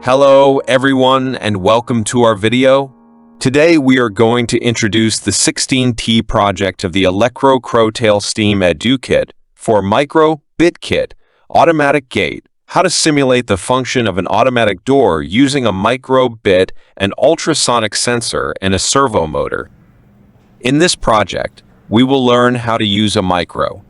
Hello everyone and welcome to our video. Today we are going to introduce the 16T project of the Elecrow Crowtail STEAM Edu Kit for Microbit Kit, Automatic Gate, how to simulate the function of an automatic door using a microbit, an ultrasonic sensor, and a servo motor. In this project, we will learn how to use a microbit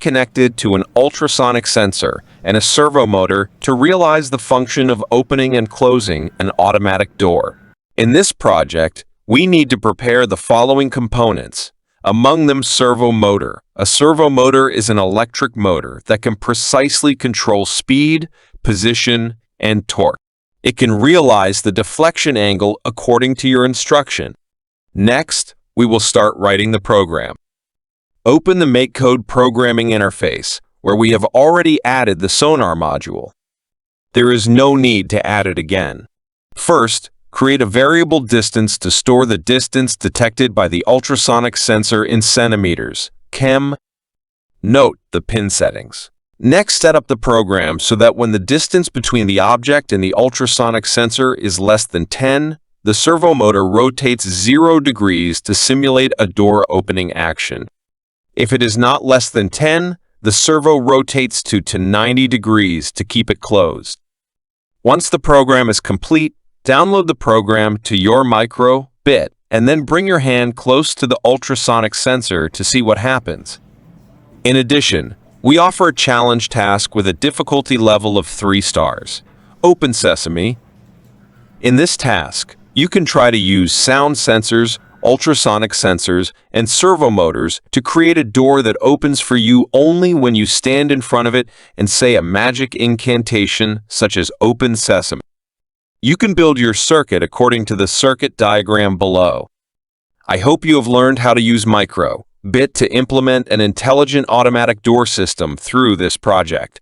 connected to an ultrasonic sensor and a servo motor to realize the function of opening and closing an automatic door. In this project, we need to prepare the following components, among them servo motor. A servo motor is an electric motor that can precisely control speed, position, and torque. It can realize the deflection angle according to your instruction. Next, we will start writing the program. Open the MakeCode programming interface, where we have already added the sonar module. There is no need to add it again. First, create a variable distance to store the distance detected by the ultrasonic sensor in centimeters, chem. Note the pin settings. Next, set up the program so that when the distance between the object and the ultrasonic sensor is less than 10, the servo motor rotates 0 degrees to simulate a door opening action. If it is not less than 10, the servo rotates to 90 degrees to keep it closed. Once the program is complete, download the program to your Microbit and then bring your hand close to the ultrasonic sensor to see what happens. In addition, we offer a challenge task with a difficulty level of 3 stars. Open Sesame. In this task, you can try to use sound sensors, ultrasonic sensors, and servo motors to create a door that opens for you only when you stand in front of it and say a magic incantation such as Open Sesame. You can build your circuit according to the circuit diagram below. I hope you have learned how to use Microbit to implement an intelligent automatic door system through this project.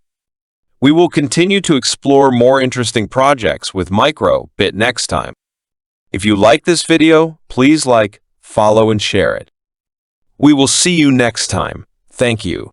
We will continue to explore more interesting projects with Microbit next time. If you like this video, please like, follow, and share it. We will see you next time. Thank you.